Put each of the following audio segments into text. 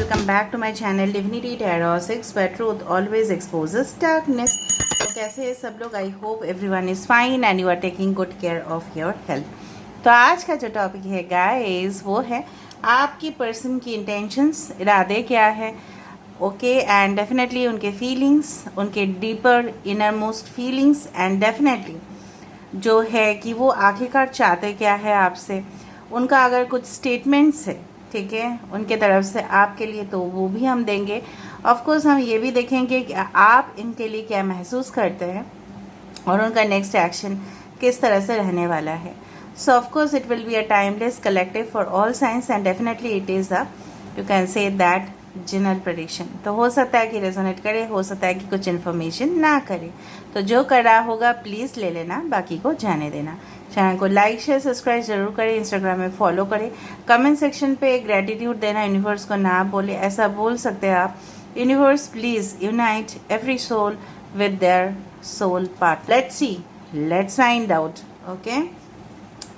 welcome back to my channel Divinity Tarot 6 where truth always exposes darkness। तो कैसे हैं सब लोग? I hope everyone is fine and you are taking good care of your health. तो आज का जो टॉपिक है गाइस वो है आपकी पर्सन की इंटेंशंस, इरादे क्या है, ओके, एंड डेफिनेटली उनके फीलिंग्स, उनके deeper inner most feelings, and definitely जो है कि वो आखिरकार चाहते क्या है आपसे। उनका अगर कुछ स्टेटमेंट्स है, ठीक है, उनके तरफ से आपके लिए, तो वो भी हम देंगे। ऑफ कोर्स हम ये भी देखेंगे कि आप इनके लिए क्या महसूस करते हैं और उनका नेक्स्ट एक्शन किस तरह से रहने वाला है। सो of course it will be a timeless collective for all science and definitely it is a, you can say that, general prediction. तो हो सकता है कि रेजोनेट करे, हो सकता है कि कुछ इन्फॉर्मेशन ना करे। तो जो कर रहा होगा प्लीज़ ले लेना, बाकी को जाने देना। चैनल को लाइक शेयर सब्सक्राइब जरूर करें, इंस्टाग्राम में फॉलो करें, कमेंट सेक्शन पे ग्रेटिट्यूड देना, यूनिवर्स को ना बोले, ऐसा बोल सकते हैं आप, universe please unite every soul with their soul part. Let's see, let's find out. Okay,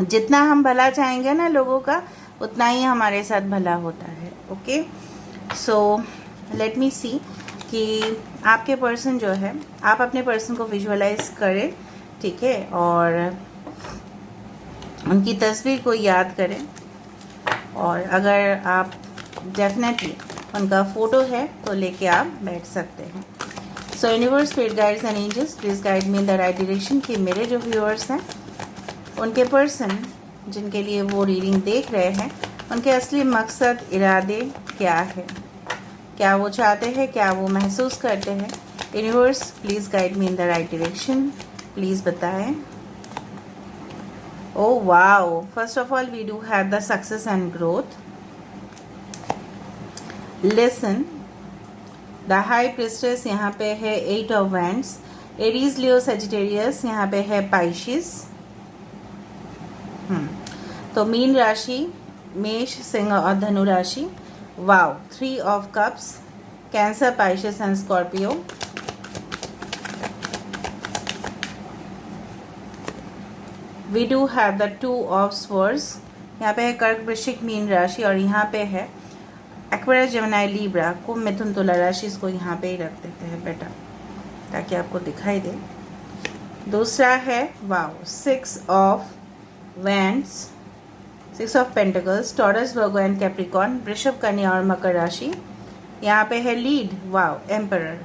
जितना हम भला चाहेंगे ना लोगों का, उतना ही हमारे साथ भला होता है। ओके, सो लेट मी सी कि आपके पर्सन जो है, आप अपने पर्सन को विजुअलाइज करें, ठीक है, और उनकी तस्वीर को याद करें, और अगर आप डेफिनेटली उनका फ़ोटो है तो लेके आप बैठ सकते हैं। So universe, spirit guides and angels please guide me in the right direction कि मेरे जो व्यूअर्स हैं, उनके पर्सन जिनके लिए वो रीडिंग देख रहे हैं, उनके असली मकसद, इरादे क्या है, क्या वो चाहते हैं, क्या वो महसूस करते हैं। Universe please guide me in the right direction, please बताएं। Oh wow, first of all we do have the success and growth. Listen, the high priestess यहाँ पे है 8 of wands, Aries, Leo, Sagittarius यहाँ पे है Pisces। तो mean राशि, मेष, सिंह और धनु राशि। Wow, 3 of cups, cancer, Pisces and Scorpio. We do have the 2 of swords, यहाँ पे है कर्क, वृश्चिक, मीन राशि, और यहाँ पे है एक्वेरियस, जेमिनी, लीब्रा, कुंभ, मिथुन, तुला राशि। इसको यहाँ पे ही रख देते हैं बेटा, ताकि आपको दिखाई दे। दूसरा है वाव, 6 of wands, 6 of pentacles, taurus, Virgo and Capricorn, वृषभ, कन्या और मकर राशि। यहाँ पे है लीड, वाव, एम्परर।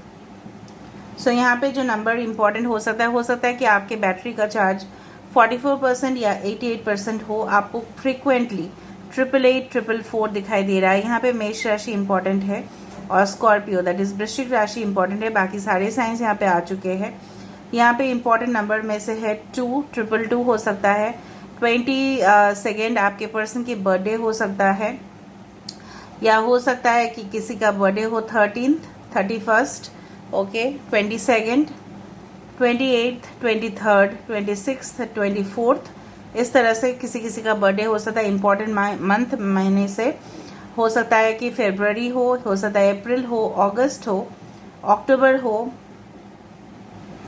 सो यहाँ पे जो नंबर इंपॉर्टेंट हो सकता है कि आपके बैटरी का चार्ज 44% या 88% हो। आपको फ्रिक्वेंटली 888, 444 दिखाई दे रहा है। यहाँ पे मेष राशि इंपॉर्टेंट है, और स्कॉर्पियो दैट इज वृश्चिक राशि इंपॉर्टेंट है। बाकी सारे साइंस यहाँ पे आ चुके हैं। यहाँ पे इंपॉर्टेंट नंबर में से है 2, 222 हो सकता है। 22 आपके पर्सन की बर्थडे हो सकता है, या हो सकता है कि किसी का बर्थडे हो 13th, 31st, okay, 22nd, 28th, 23rd, 26th, 24th, इस तरह से किसी का बर्थडे हो सकता है। इम्पॉर्टेंट मंथ, महीने से हो सकता है कि फरवरी हो सकता है अप्रैल हो, अगस्त हो, अक्टूबर हो।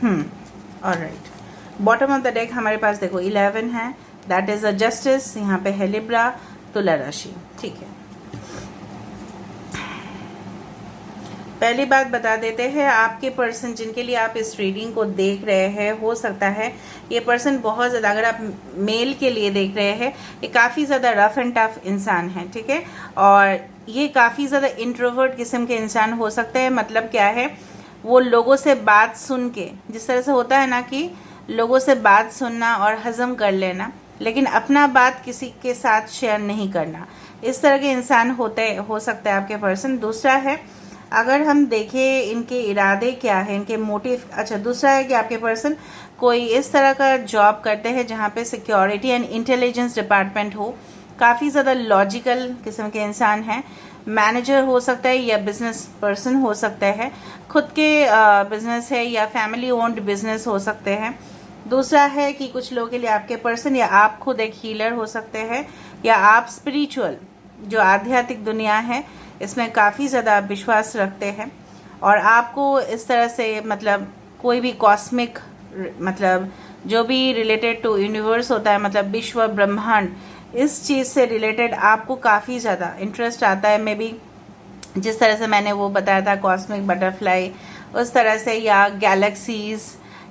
Alright, bottom of the deck हमारे पास देखो 11 है, दैट इज अ जस्टिस। यहाँ पे है लिब्रा, तुला राशि, ठीक है। पहली बात बता देते हैं, आपके पर्सन जिनके लिए आप इस रीडिंग को देख रहे हैं, हो सकता है ये पर्सन बहुत ज़्यादा, अगर आप मेल के लिए देख रहे हैं, ये काफ़ी ज़्यादा रफ एंड टफ इंसान है, ठीक है, और ये काफ़ी ज़्यादा इंट्रोवर्ट किस्म के इंसान हो सकते हैं। मतलब क्या है, वो लोगों से बात सुन के, जिस तरह से होता है ना कि लोगों से बात सुनना और हजम कर लेना, लेकिन अपना बात किसी के साथ शेयर नहीं करना, इस तरह के इंसान हो सकता है आपके पर्सन। दूसरा है, अगर हम देखें इनके इरादे क्या है, इनके मोटिव। अच्छा, दूसरा है कि आपके पर्सन कोई इस तरह का जॉब करते हैं जहाँ पे सिक्योरिटी एंड इंटेलिजेंस डिपार्टमेंट हो। काफ़ी ज़्यादा लॉजिकल किस्म के इंसान हैं। मैनेजर हो सकता है या बिजनेस पर्सन हो सकता है, खुद के बिजनेस है या फैमिली ओन्ड बिजनेस हो सकते हैं। दूसरा है कि कुछ लोगों के लिए आपके पर्सन या आप खुद एक हीलर हो सकते हैं, या आप स्पिरिचुअल, जो आध्यात्मिक दुनिया है, इसमें काफ़ी ज़्यादा विश्वास रखते हैं, और आपको इस तरह से, मतलब कोई भी कॉस्मिक, मतलब जो भी रिलेटेड टू यूनिवर्स होता है, मतलब विश्व, ब्रह्मांड, इस चीज़ से रिलेटेड आपको काफ़ी ज़्यादा इंटरेस्ट आता है। मे बी जिस तरह से मैंने वो बताया था कॉस्मिक बटरफ्लाई, उस तरह से, या गैलेक्सीज,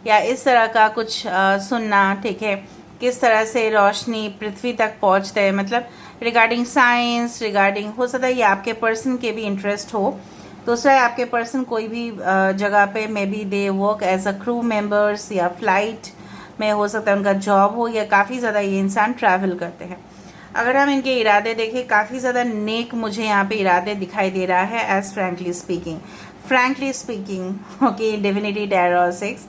या इस तरह का कुछ सुनना, ठीक है, किस तरह से रोशनी पृथ्वी तक पहुंचते हैं, मतलब रिगार्डिंग साइंस, रिगार्डिंग, हो सकता है ये आपके पर्सन के भी इंटरेस्ट हो। दूसरा है आपके पर्सन कोई भी जगह पे may be they work as a crew members, या फ्लाइट में हो सकता है उनका जॉब हो, या काफ़ी ज़्यादा ये इंसान ट्रैवल करते हैं। अगर हम इनके इरादे देखें, काफ़ी ज़्यादा नेक मुझे यहाँ पे इरादे दिखाई दे रहा है, as frankly speaking, okay, divinity tarot 6,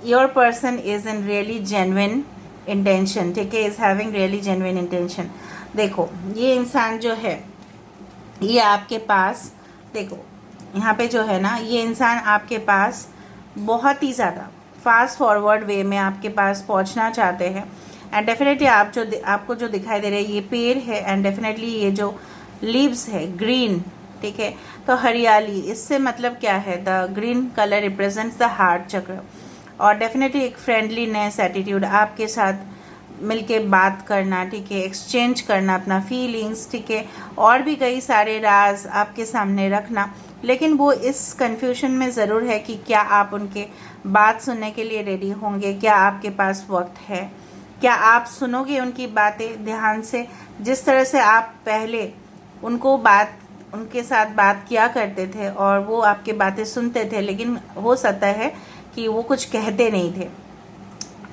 your person is in really genuine intention, ठीक है, is having really genuine intention. देखो ये इंसान जो है, ये आपके पास, देखो यहाँ पे जो है ना, ये इंसान आपके पास बहुत ही ज़्यादा फास्ट फॉरवर्ड वे में आपके पास पहुँचना चाहते हैं। एंड डेफिनेटली आपको जो दिखाई दे रहा है ये पेड़ है, एंड डेफिनेटली ये जो लीव्स है ग्रीन, ठीक है, तो हरियाली, इससे मतलब क्या है, the green colour represents the heart चक्र, और डेफिनेटली एक फ्रेंडलीनेस एटीट्यूड, आपके साथ मिलके बात करना, ठीक है, एक्सचेंज करना अपना फीलिंग्स, ठीक है, और भी कई सारे राज आपके सामने रखना। लेकिन वो इस कंफ्यूजन में ज़रूर है कि क्या आप उनके बात सुनने के लिए रेडी होंगे, क्या आपके पास वक्त है, क्या आप सुनोगे उनकी बातें ध्यान से, जिस तरह से आप पहले उनके साथ बात किया करते थे और वो आपके बातें सुनते थे, लेकिन हो सकता है कि वो कुछ कहते नहीं थे।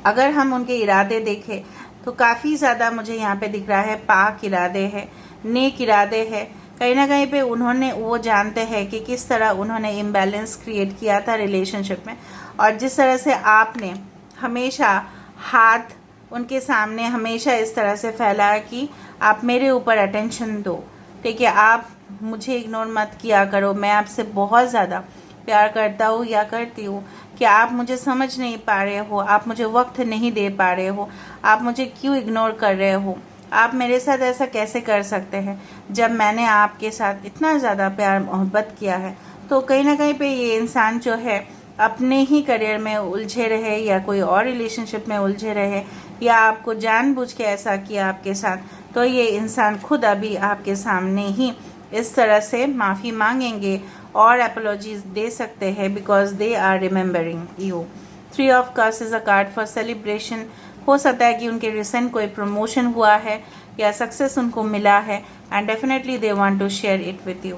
अगर हम उनके इरादे देखें तो काफ़ी ज़्यादा मुझे यहाँ पे दिख रहा है पाक इरादे है, नेक इरादे है। कहीं ना कहीं पे वो जानते हैं कि किस तरह उन्होंने इम्बैलेंस क्रिएट किया था रिलेशनशिप में, और जिस तरह से आपने हमेशा हाथ उनके सामने हमेशा इस तरह से फैलाया कि आप मेरे ऊपर अटेंशन दो, ठीक है, आप मुझे इग्नोर मत किया करो, मैं आपसे बहुत ज़्यादा प्यार करता हूँ या करती हूँ, कि आप मुझे समझ नहीं पा रहे हो, आप मुझे वक्त नहीं दे पा रहे हो, आप मुझे क्यों इग्नोर कर रहे हो, आप मेरे साथ ऐसा कैसे कर सकते हैं जब मैंने आपके साथ इतना ज़्यादा प्यार मोहब्बत किया है। तो कहीं ना कहीं पे ये इंसान जो है अपने ही करियर में उलझे रहे, या कोई और रिलेशनशिप में उलझे रहे, या आपको जानबूझ के ऐसा किया आपके साथ, तो ये इंसान खुद अभी आपके सामने ही इस तरह से माफ़ी मांगेंगे और अपोलॉजीज दे सकते हैं, because they are remembering you. 3 of cups is a card for celebration. हो सकता है कि उनके रिसेंट कोई प्रमोशन हुआ है या सक्सेस उनको मिला है, and definitely they want to share it with you,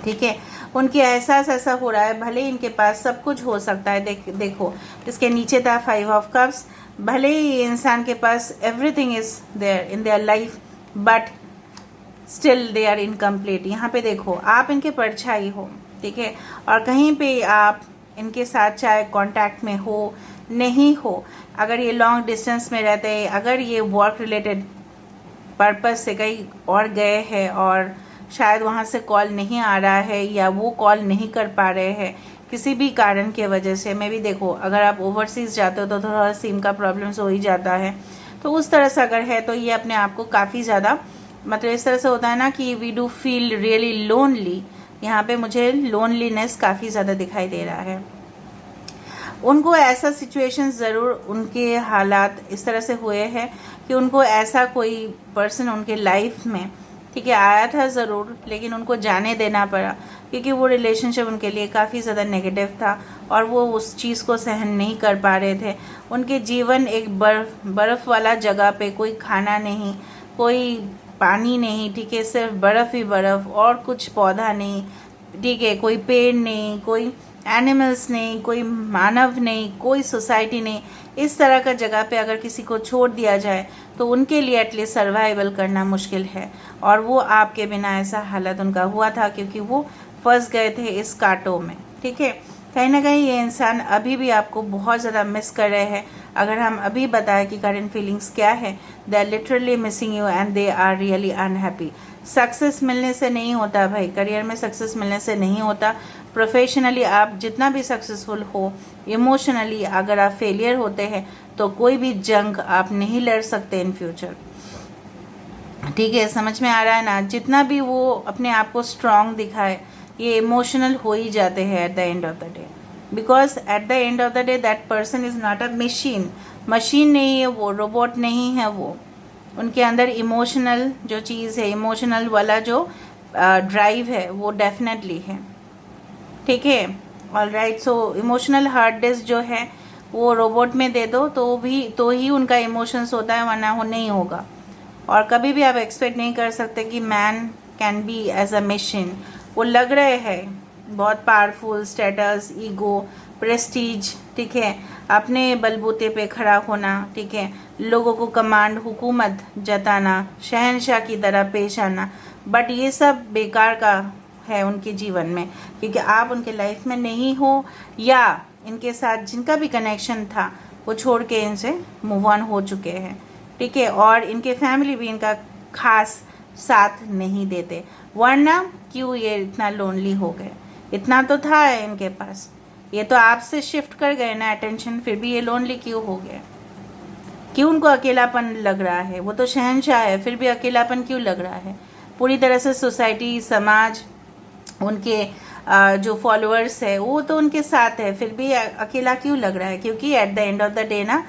ठीक है। उनके एहसास ऐसा हो रहा है, भले इनके पास सब कुछ हो सकता है, देखो इसके नीचे था 5 ऑफ कप्स, भले ही इंसान के पास everything is there in their life, but still they are incomplete. यहाँ पे देखो आप इनके परछाई हो, ठीक है, और कहीं पे आप इनके साथ चाहे कांटेक्ट में हो नहीं हो, अगर ये लॉन्ग डिस्टेंस में रहते हैं, अगर ये वर्क रिलेटेड पर्पस से कहीं और गए हैं और शायद वहाँ से कॉल नहीं आ रहा है, या वो कॉल नहीं कर पा रहे हैं किसी भी कारण के वजह से, मैं भी देखो अगर आप ओवरसीज जाते हो तो थोड़ा सिम का प्रॉब्लम्स हो ही जाता है, तो उस तरह से अगर है तो ये अपने आप को काफ़ी ज़्यादा, मतलब इस तरह से होता है ना कि we do feel really lonely. यहाँ पे मुझे लोनलीनेस काफ़ी ज़्यादा दिखाई दे रहा है। उनको ऐसा सिचुएशन ज़रूर, उनके हालात इस तरह से हुए हैं कि उनको ऐसा कोई पर्सन उनके लाइफ में, ठीक है, आया था ज़रूर, लेकिन उनको जाने देना पड़ा, क्योंकि वो रिलेशनशिप उनके लिए काफ़ी ज़्यादा नेगेटिव था और वो उस चीज़ को सहन नहीं कर पा रहे थे। उनके जीवन एक बर्फ़ वाला जगह पे, कोई खाना नहीं, कोई पानी नहीं, ठीक है, सिर्फ बर्फ़ ही बर्फ़, और कुछ पौधा नहीं, ठीक है, कोई पेड़ नहीं, कोई एनिमल्स नहीं, कोई मानव नहीं, कोई सोसाइटी नहीं। इस तरह का जगह पे अगर किसी को छोड़ दिया जाए तो उनके लिए एटलीस्ट सर्वाइवल करना मुश्किल है, और वो आपके बिना ऐसा हालत उनका हुआ था क्योंकि वो फंस गए थे इस कांटों में, ठीक है। कहीं ना कहीं ये इंसान अभी भी आपको बहुत ज़्यादा मिस कर रहे हैं। अगर हम अभी बताएं कि करंट फीलिंग्स क्या है, they are literally missing you and they are really unhappy. Success मिलने से नहीं होता भाई, करियर में सक्सेस मिलने से नहीं होता, प्रोफेशनली आप जितना भी सक्सेसफुल हो, इमोशनली अगर आप फेलियर होते हैं तो कोई भी जंग आप नहीं लड़ सकते इन फ्यूचर, ठीक है, समझ में आ रहा है ना। जितना भी वो अपने आप को स्ट्रांग दिखाए, ये इमोशनल हो ही जाते हैं at the end of the day, because at the end of the day that person is not a machine नहीं है वो, रोबोट नहीं है वो। उनके अंदर इमोशनल जो चीज़ है, इमोशनल वाला जो ड्राइव है वो डेफिनेटली है, ठीक है। All right, so emotional hard disk जो है वो रोबोट में दे दो तो ही उनका इमोशंस होता है, वरना वो नहीं होगा। और कभी भी आप एक्सपेक्ट नहीं कर सकते कि man can be as a machine. वो लग रहे हैं बहुत पावरफुल, स्टेटस, ईगो, प्रेस्टीज, ठीक है, अपने बलबूते पे खड़ा होना, ठीक है, लोगों को कमांड, हुकूमत जताना, शहंशाह की तरह पेश आना, बट ये सब बेकार का है उनके जीवन में, क्योंकि आप उनके लाइफ में नहीं हो, या इनके साथ जिनका भी कनेक्शन था वो छोड़ के इनसे मूव ऑन हो चुके हैं, ठीक है। और इनके फैमिली भी इनका खास साथ नहीं देते, वरना क्यों ये इतना लोनली हो गए। इतना तो था इनके पास, ये तो आपसे शिफ्ट कर गए ना अटेंशन, फिर भी ये लोनली क्यों हो गए? क्यों उनको अकेलापन लग रहा है? वो तो शहंशाह है, फिर भी अकेलापन क्यों लग रहा है? पूरी तरह से सोसाइटी, समाज, उनके जो फॉलोअर्स है वो तो उनके साथ है, फिर भी अकेला क्यों लग रहा है? क्योंकि at the end of the day ना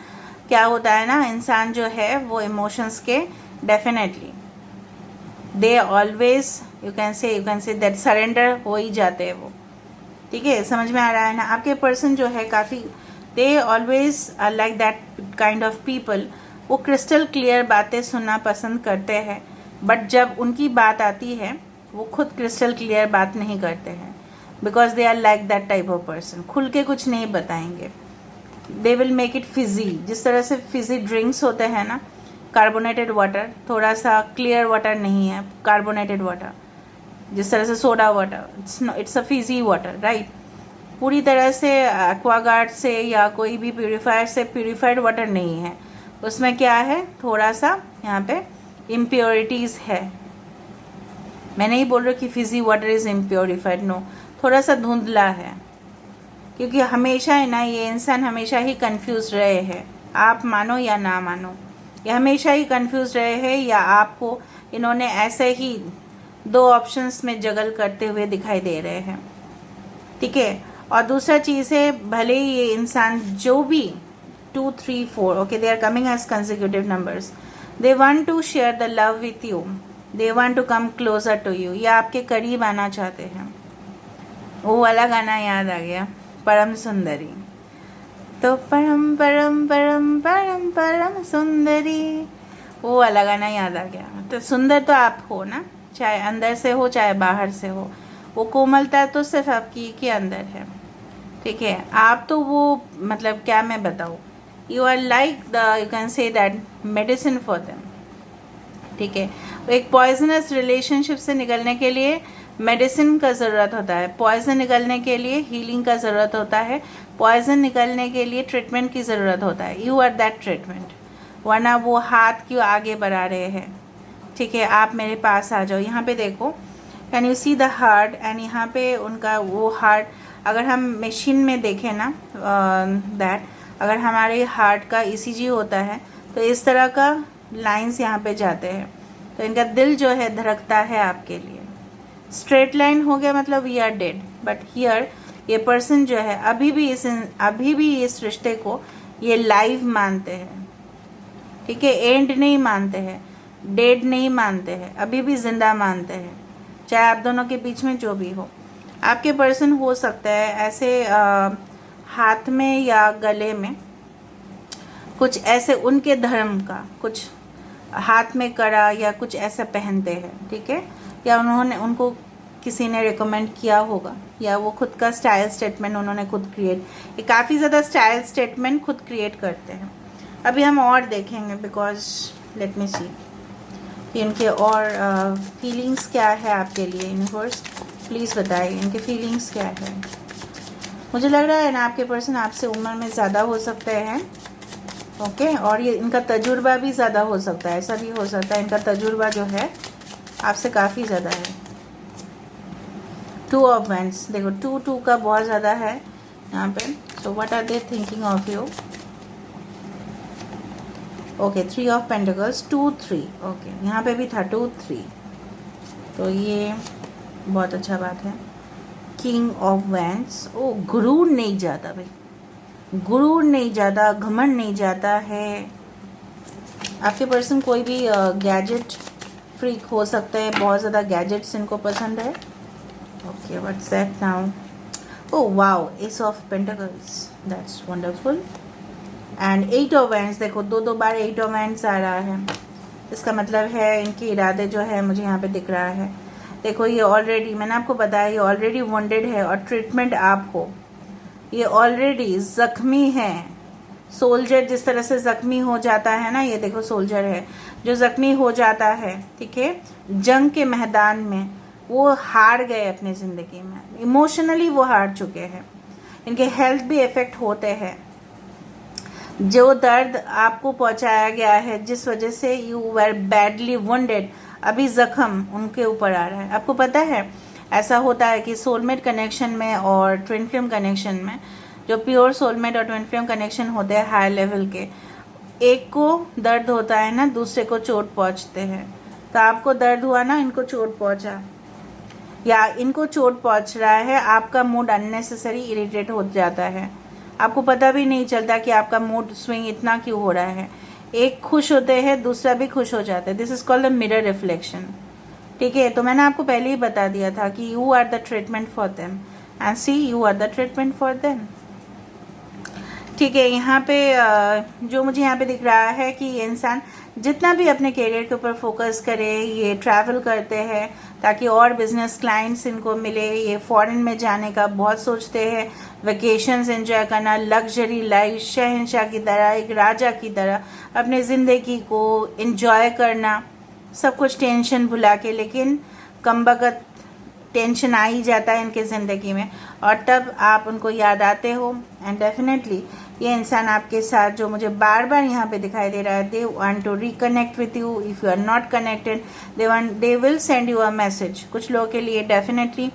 क्या होता है ना, इंसान जो है वो इमोशंस के definitely they always you can say that surrender हो ही जाते हैं वो, ठीक है। समझ में आ रहा है ना? आपके पर्सन जो है काफ़ी they always like that kind of people, वो क्रिस्टल क्लियर बातें सुनना पसंद करते हैं, बट जब उनकी बात आती है वो खुद क्रिस्टल क्लियर बात नहीं करते हैं, because they are like that type of person. खुल के कुछ नहीं बताएंगे, they will make it fizzy. जिस तरह से फिजी ड्रिंक्स होते हैं ना, कार्बोनेटेड वाटर, थोड़ा सा क्लियर वाटर नहीं है, कार्बोनेटेड वाटर, जिस तरह से soda water, it's a Fiji water, right. पूरी तरह से एक्वागार्ड से या कोई भी प्यूरीफायर से प्यूरीफाइड वाटर नहीं है, उसमें क्या है, थोड़ा सा यहाँ पे इम्प्योरिटीज़ है। मैं नहीं बोल रही कि फिजी वाटर इज़ इम्प्योरीफाइड, नो, थोड़ा सा धुंधला है, क्योंकि हमेशा है ना, ये इंसान हमेशा ही कंफ्यूज रहे हैं, आप मानो या ना मानो, ये हमेशा ही कंफ्यूज रहे हैं, या आपको इन्होंने ऐसे ही दो ऑप्शंस में जगल करते हुए दिखाई दे रहे हैं, ठीक है। और दूसरा चीज़ है, भले ही ये इंसान जो भी 2, 3, 4, okay, they are coming as consecutive numbers, they want to share the love with you, they want to come closer to you, ये आपके करीब आना चाहते हैं। वो वाला गाना याद आ गया, परम सुंदरी, तो परम परम परम परम परम सुंदरी, वो वाला गाना याद आ गया। तो सुंदर तो आप हो ना, चाहे अंदर से हो चाहे बाहर से हो, वो कोमलता तो सिर्फ आपकी के अंदर है, ठीक है। आप तो वो मतलब क्या मैं बताऊँ, you are like the you can say that medicine for them, ठीक है। एक पॉइजनस रिलेशनशिप से निकलने के लिए मेडिसिन का ज़रूरत होता है, पॉइजन निकलने के लिए हीलिंग का ज़रूरत होता है, पॉइजन निकलने के लिए ट्रीटमेंट की ज़रूरत होता है। यू आर दैट ट्रीटमेंट, वरना वो हाथ क्यों आगे बढ़ा रहे हैं, ठीक है। आप मेरे पास आ जाओ, यहाँ पे देखो, can you see the heart, and यहाँ पे उनका वो हार्ट, अगर हम मशीन में देखें ना दैट, अगर हमारे हार्ट का ECG होता है तो इस तरह का लाइंस यहाँ पे जाते हैं, तो इनका दिल जो है धड़कता है आपके लिए। स्ट्रेट लाइन हो गया मतलब we are dead, but here ये पर्सन जो है अभी भी इस रिश्ते को ये लाइव मानते हैं, ठीक है, एंड नहीं मानते हैं, डेड नहीं मानते हैं, अभी भी जिंदा मानते हैं, चाहे आप दोनों के बीच में जो भी हो। आपके पर्सन हो सकता है ऐसे हाथ में या गले में कुछ ऐसे उनके धर्म का कुछ हाथ में कड़ा या कुछ ऐसा पहनते हैं, ठीक है, या उनको किसी ने रिकमेंड किया होगा, या वो खुद का स्टाइल स्टेटमेंट उन्होंने खुद क्रिएट, ये काफ़ी ज़्यादा स्टाइल स्टेटमेंट खुद क्रिएट करते हैं। अभी हम और देखेंगे, बिकॉज लेट मी सी कि इनके और फीलिंग्स क्या है आपके लिए। यूनिवर्स प्लीज़ बताइए इनके फीलिंग्स क्या है। मुझे लग रहा है ना आपके पर्सन आपसे उम्र में ज़्यादा हो सकते हैं, ओके, और ये इनका तजुर्बा भी ज़्यादा हो सकता है, ऐसा भी हो सकता है इनका तजुर्बा जो है आपसे काफ़ी ज़्यादा है। 2 ऑफ वैंड्स, देखो 2 का बहुत ज़्यादा है यहाँ पे। So what are they thinking of you? Okay, 3 of pentacles, 2, 3, okay, यहाँ पे भी था 2, 3, तो ये बहुत अच्छा बात है। किंग ऑफ वैंड्स, ओ गुरूर नहीं जाता भाई, गुरूर नहीं जाता, घमंड नहीं जाता है। आपके पर्सन कोई भी गैजेट फ्रीक हो सकते हैं, बहुत ज़्यादा गैजेट्स इनको पसंद है। Okay, what's that now? Oh wow, S of pentacles, that's wonderful. And 8 of wands, देखो दो बार 8 ऑफ वैंड्स आ रहा है। इसका मतलब है इनके इरादे जो है मुझे यहाँ पे दिख रहा है। देखो ये ऑलरेडी, मैंने आपको बताया, ये ऑलरेडी वॉन्डेड है और ट्रीटमेंट आप हो। ये ऑलरेडी जख्मी है। सोल्जर जिस तरह से जख्मी हो जाता है ना, ये देखो सोल्जर है जो जख्मी हो जाता है, ठीक है, जंग के मैदान में, वो हार गए अपनी ज़िंदगी में, इमोशनली वो हार चुके हैं। इनके हेल्थ भी इफेक्ट होते हैं। जो दर्द आपको पहुंचाया गया है, जिस वजह से यू वर बैडली वुंडेड, अभी जख्म उनके ऊपर आ रहा है। आपको पता है ऐसा होता है कि सोलमेट कनेक्शन में और ट्विन फ्लेम कनेक्शन में, जो प्योर सोलमेट और ट्विन फ्लेम कनेक्शन होते हैं हाई लेवल के, एक को दर्द होता है ना, दूसरे को चोट पहुंचते हैं। तो आपको दर्द हुआ ना, इनको चोट पहुंचा, या इनको चोट पहुंच रहा है, आपका मूड अननेसेसरी इरिटेट हो जाता है। आपको पता भी नहीं चलता कि आपका मूड स्विंग इतना क्यों हो रहा है। एक खुश होते हैं, दूसरा भी खुश हो जाता है। This is called the mirror reflection, ठीक है। तो मैंने आपको पहले ही बता दिया था कि you are the treatment for them and see you are the treatment for them, ठीक है। यहाँ पे जो मुझे यहाँ पे दिख रहा है कि ये इंसान जितना भी अपने करियर के ऊपर फोकस करे, ये ट्रैवल करते हैं ताकि और बिजनेस क्लाइंट्स इनको मिले, ये फॉरेन में जाने का बहुत सोचते हैं, वेकेशंस एंजॉय करना, लग्जरी लाइफ, शहंशाह की तरह, एक राजा की तरह अपने ज़िंदगी को एंजॉय करना, सब कुछ टेंशन भुला के। लेकिन कमबख्त टेंशन आ ही जाता है इनके ज़िंदगी में, और तब आप उनको याद आते हो। एंड डेफिनेटली ये इंसान आपके साथ, जो मुझे बार बार यहाँ पे दिखाई दे रहा है, they want to reconnect with you. If you are not connected, they will send you a message. कुछ लोगों के लिए डेफिनेटली,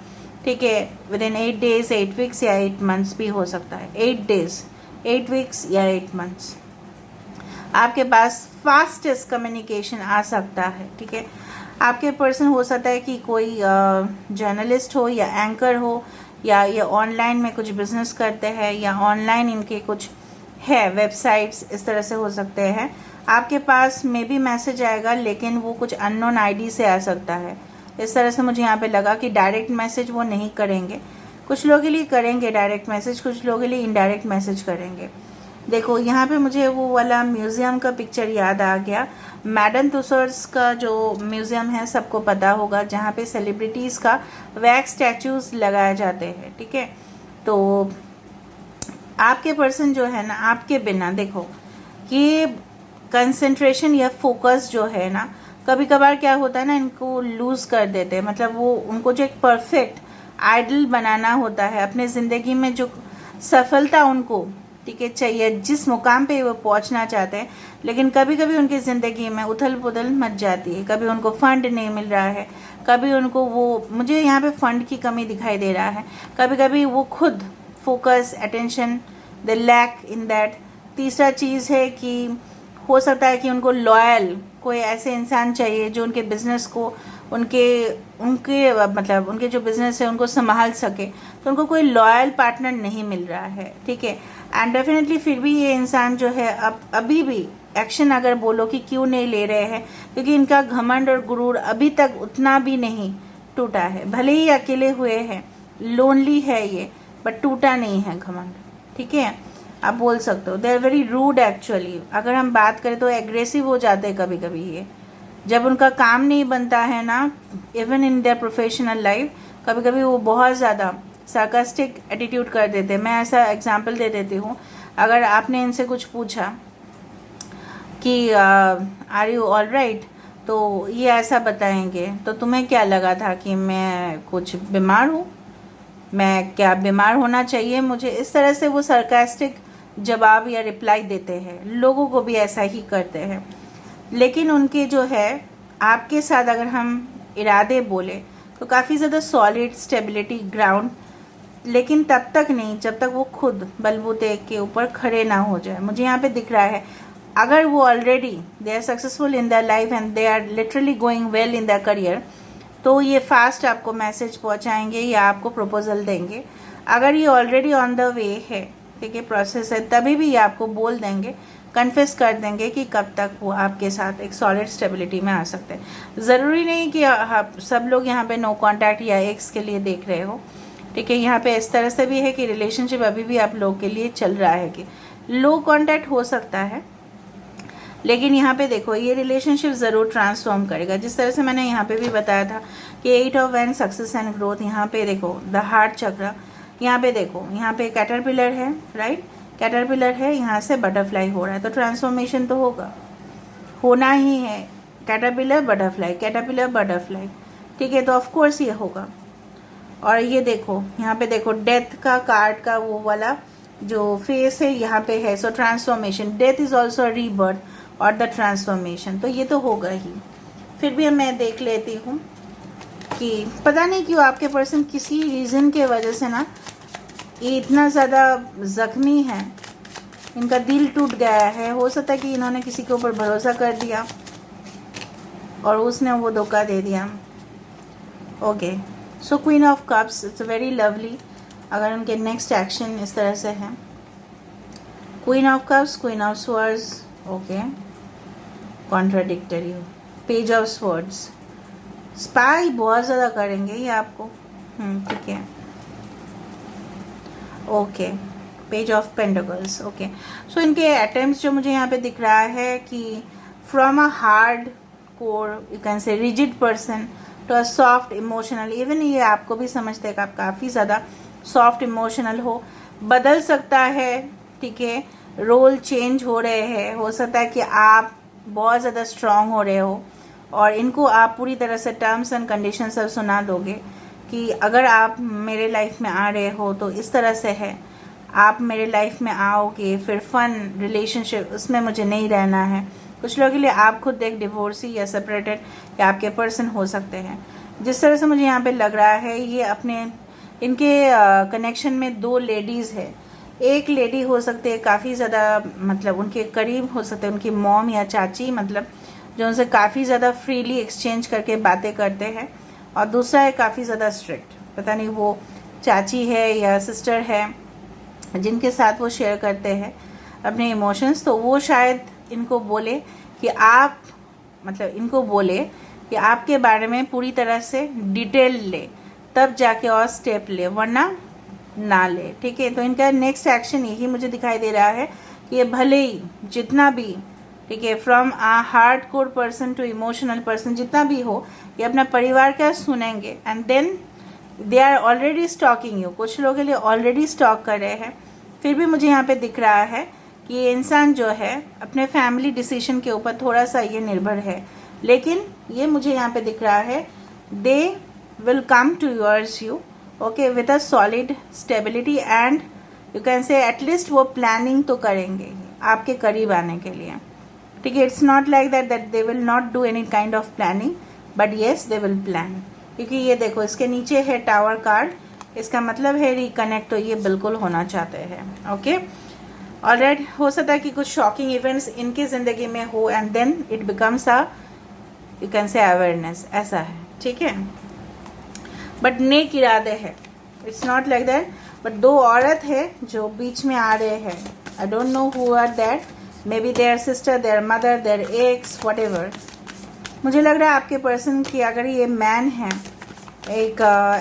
ठीक है, विद इन 8 days, 8 weeks या 8 months भी हो सकता है। 8 days, 8 weeks या 8 months आपके पास फास्टेस्ट कम्युनिकेशन आ सकता है, ठीक है। आपके पर्सन हो सकता है कि कोई जर्नलिस्ट हो या एंकर हो, या ये ऑनलाइन में कुछ बिजनेस करते हैं, या ऑनलाइन इनके कुछ है वेबसाइट्स, इस तरह से हो सकते हैं। आपके पास में भी मैसेज आएगा, लेकिन वो कुछ अननोन आईडी से आ सकता है। इस तरह से मुझे यहाँ पे लगा कि डायरेक्ट मैसेज वो नहीं करेंगे। कुछ लोगों के लिए करेंगे डायरेक्ट मैसेज, कुछ लोगों के लिए इनडायरेक्ट मैसेज करेंगे। देखो यहाँ पे मुझे वो वाला म्यूज़ियम का पिक्चर याद आ गया। मैडम तुसर्स का जो म्यूज़ियम है सबको पता होगा, जहाँ पे सेलिब्रिटीज़ का वैक्स स्टैचूज़ लगाए जाते हैं, ठीक है। तो आपके पर्सन जो है ना, आपके बिना, देखो ये कंसंट्रेशन या फोकस जो है ना, कभी कभार क्या होता है ना, इनको लूज़ कर देते हैं। मतलब वो, उनको जो एक परफेक्ट आइडल बनाना होता है अपने ज़िंदगी में, जो सफलता उनको, ठीक है, चाहिए, जिस मुकाम पे वो पहुंचना चाहते हैं, लेकिन कभी कभी उनकी ज़िंदगी में उथल पुथल मच जाती है। कभी उनको फंड नहीं मिल रहा है, कभी उनको वो, मुझे यहाँ पे फंड की कमी दिखाई दे रहा है, कभी कभी वो खुद focus, attention, they lack in that. तीसरा चीज़ है कि हो सकता है कि उनको लॉयल कोई ऐसे इंसान चाहिए जो उनके बिजनेस को, उनके उनके मतलब उनके जो बिजनेस है उनको संभाल सके। तो उनको कोई लॉयल पार्टनर नहीं मिल रहा है, ठीक है। एंड डेफिनेटली फिर भी ये इंसान जो है, अब अभी भी एक्शन अगर बोलो कि क्यों नहीं ले रहे हैं, क्योंकि इनका घमंड और गुरूर अभी तक उतना भी नहीं टूटा है। भले ही अकेले हुए हैं, लोनली है ये, बट टूटा नहीं है घमंड, ठीक है। आप बोल सकते हो they are very rude actually. अगर हम बात करें तो एग्रेसिव हो जाते हैं कभी कभी ये, जब उनका काम नहीं बनता है ना, even in their professional life, कभी कभी वो बहुत ज़्यादा सार्कास्टिक एटीट्यूड कर देते हैं। मैं ऐसा एग्जांपल दे देती हूँ। अगर आपने इनसे कुछ पूछा कि आर यू ऑल राइट, तो ये ऐसा बताएंगे, तो तुम्हें क्या लगा था कि मैं कुछ बीमार हूँ, मैं क्या बीमार होना चाहिए मुझे, इस तरह से वो सार्कास्टिक जवाब या रिप्लाई देते हैं। लोगों को भी ऐसा ही करते हैं। लेकिन उनके जो है, आपके साथ अगर हम इरादे बोले तो काफ़ी ज़्यादा सॉलिड, स्टेबिलिटी, ग्राउंड, लेकिन तब तक नहीं जब तक वो खुद बलबूते के ऊपर खड़े ना हो जाए। मुझे यहाँ पे दिख रहा है, अगर वो already they are successful in their life and they are literally going well in their career, तो ये फास्ट आपको मैसेज पहुँचाएंगे या आपको प्रपोजल देंगे। अगर ये ऑलरेडी ऑन द वे है, ठीक है, प्रोसेस है, तभी भी ये आपको बोल देंगे कन्फेस कर देंगे कि कब तक वो आपके साथ एक सॉलिड स्टेबिलिटी में आ सकते हैं। ज़रूरी नहीं कि आप सब लोग यहाँ पे नो कांटेक्ट या एक्स के लिए देख रहे हो, ठीक है। यहाँ पे इस तरह से भी है कि रिलेशनशिप अभी भी आप लोग के लिए चल रहा है, कि लो कांटेक्ट हो सकता है, लेकिन यहाँ पे देखो ये रिलेशनशिप ज़रूर ट्रांसफॉर्म करेगा। जिस तरह से मैंने यहाँ पे भी बताया था कि 8 of wand success and growth, यहाँ पे देखो द हार्ट चक्र, यहाँ पे देखो यहाँ पे कैटरपिलर है, राइट, कैटरपिलर है, यहाँ से बटरफ्लाई हो रहा है, तो ट्रांसफॉर्मेशन तो होगा, होना ही है। कैटरपिलर बटरफ्लाई, कैटरपिलर बटरफ्लाई, ठीक है, तो ऑफकोर्स ये होगा। और ये देखो यहाँ पे देखो डेथ का कार्ड का वो वाला जो फेस है यहाँ पे है, so transformation, death is also rebirth और द ट्रांसफॉर्मेशन, तो ये तो होगा ही। फिर भी मैं देख लेती हूँ कि पता नहीं क्यों आपके पर्सन किसी रीज़न के वजह से ना ये इतना ज़्यादा ज़ख्मी है, इनका दिल टूट गया है। हो सकता है कि इन्होंने किसी के ऊपर भरोसा कर दिया और उसने वो धोखा दे दिया। Okay, so queen of cups, it's very lovely अगर उनके नेक्स्ट एक्शन इस तरह से है। Queen of cups, queen of swords, okay, contradictory. Page of swords, spy बहुत ज़्यादा करेंगे ये आपको, ठीक है, okay. Page of pentacles, okay, so इनके अटेम्प्ट्स जो मुझे यहाँ पे दिख रहा है कि from a hard core you can say rigid person to a soft emotional, even ये आपको भी समझते हैं कि आप काफ़ी ज़्यादा सॉफ्ट इमोशनल बदल सकता है, ठीक है, रोल चेंज हो रहे हैं। हो सकता है कि आप बहुत ज़्यादा स्ट्रांग हो रहे हो और इनको आप पूरी तरह से टर्म्स एंड कंडीशन सब सुना दोगे कि अगर आप मेरे लाइफ में आ रहे हो तो इस तरह से है, आप मेरे लाइफ में आओगे, फिर फन रिलेशनशिप उसमें मुझे नहीं रहना है। कुछ लोगों के लिए आप खुद एक डिवोर्सी या सेपरेटेड या आपके पर्सन हो सकते हैं। जिस तरह से मुझे यहाँ पे लग रहा है ये अपने इनके कनेक्शन में 2 लेडीज़ है। एक लेडी हो सकती है काफ़ी ज़्यादा मतलब उनके करीब हो सकते हैं, उनकी मॉम या चाची, मतलब जो उनसे काफ़ी ज़्यादा फ्रीली एक्सचेंज करके बातें करते हैं, और दूसरा है काफ़ी ज़्यादा स्ट्रिक्ट, पता नहीं वो चाची है या सिस्टर है जिनके साथ वो शेयर करते हैं अपने इमोशंस। तो वो शायद इनको बोले कि आप मतलब इनको बोले कि आपके बारे में पूरी तरह से डिटेल ले, तब जाके और स्टेप ले, वरना ना ले, ठीक है। तो इनका नेक्स्ट एक्शन यही मुझे दिखाई दे रहा है कि ये भले ही जितना भी, ठीक है, from a hard core person to emotional person, जितना भी हो, ये अपना परिवार का सुनेंगे and then they are already stalking you. कुछ लोगों के लिए ऑलरेडी स्टॉक कर रहे हैं। फिर भी मुझे यहाँ पे दिख रहा है कि ये इंसान जो है अपने फैमिली डिसीजन के ऊपर थोड़ा सा ये निर्भर है, लेकिन ये मुझे यहाँ पे दिख रहा है they will come to yours you, okay, with a solid stability and you can say at least वो प्लानिंग तो करेंगे आपके करीब आने के लिए, ठीक है। It's not like that they will not do any kind of planning, but yes they will plan, क्योंकि ये देखो इसके नीचे है टावर कार्ड, इसका मतलब है रिकनेक्ट, तो ये बिल्कुल होना चाहते हैं, ओके। ऑलराइट, हो सकता है कि कुछ शॉकिंग इवेंट्स इनकी ज़िंदगी में हो and then it becomes a you can say awareness, ऐसा है, ठीक है। बट नेक इरादे है, it's not like that. But 2 औरत है जो बीच में आ रहे हैं, I don't know who are that, maybe their sister, their mother, their ex, whatever. मुझे लग रहा है आपके पर्सन की अगर ये मैन है एक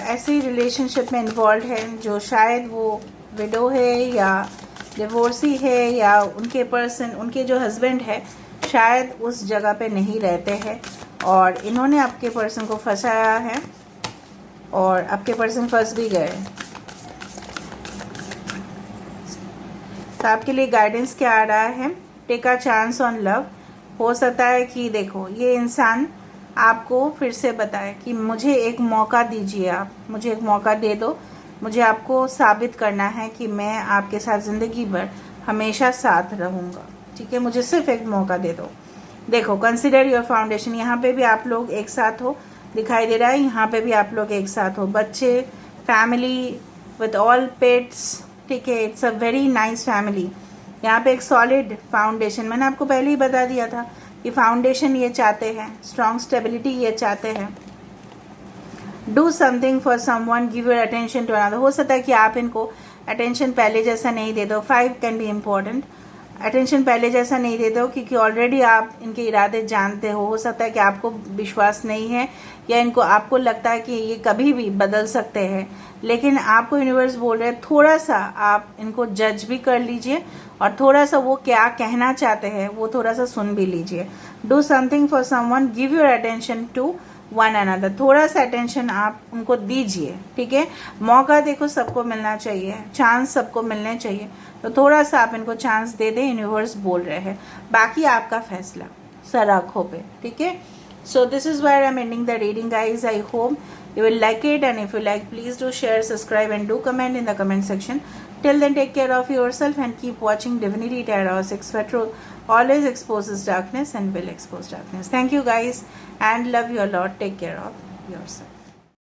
ऐसी रिलेशनशिप में इन्वॉल्व है जो शायद वो विडो है या डिवोर्सी है, या उनके पर्सन उनके जो हस्बैंड है शायद उस जगह पे नहीं रहते हैं और इन्होंने आपके पर्सन को फंसाया है और आपके पर्सन फंस भी गए। तो आपके लिए गाइडेंस क्या आ रहा है, take a chance on love. हो सकता है कि देखो ये इंसान आपको फिर से बताए कि मुझे एक मौका दीजिए, आप मुझे एक मौका दे दो, मुझे आपको साबित करना है कि मैं आपके साथ ज़िंदगी भर हमेशा साथ रहूँगा, ठीक है, मुझे सिर्फ एक मौका दे दो। देखो कंसिडर योर फाउंडेशन, यहाँ पे भी आप लोग एक साथ हो दिखाई दे रहा है, यहाँ पे भी आप लोग एक साथ हो, बच्चे, फैमिली विद ऑल पेट्स, ठीक है, it's a very nice family. यहाँ पे एक सॉलिड फाउंडेशन, मैंने आपको पहले ही बता दिया था कि फाउंडेशन ये चाहते हैं, स्ट्रॉन्ग स्टेबिलिटी ये चाहते हैं। Do something for someone, give your attention to another. हो सकता है कि आप इनको अटेंशन पहले जैसा नहीं दे दो। 5 कैन बी इम्पोर्टेंट अटेंशन पहले जैसा नहीं देते हो, क्योंकि ऑलरेडी आप इनके इरादे जानते हो सकता है कि आपको विश्वास नहीं है या इनको आपको लगता है कि ये कभी भी बदल सकते हैं, लेकिन आपको यूनिवर्स बोल रहे हैं थोड़ा सा आप इनको जज भी कर लीजिए और थोड़ा सा वो क्या कहना चाहते हैं वो थोड़ा सा सुन भी लीजिए। Do something for someone, give your attention to one another, थोड़ा सा अटेंशन आप उनको दीजिए, ठीक है। मौका देखो सबको मिलना चाहिए, चांस सबको मिलने चाहिए, तो थोड़ा सा आप इनको चांस दे दें, यूनिवर्स बोल रहे हैं। बाकी आपका फैसला सर आँखों पे, ठीक है। So this is where I'm ending the reading, guys. I hope you will like it, and if you like, please do share, subscribe, and do comment in the comment section. Till then, take care of yourself and keep watching Divinity Tarot 6, where truth always exposes darkness and will expose darkness. Thank you, guys, and love you a lot. Take care of yourself.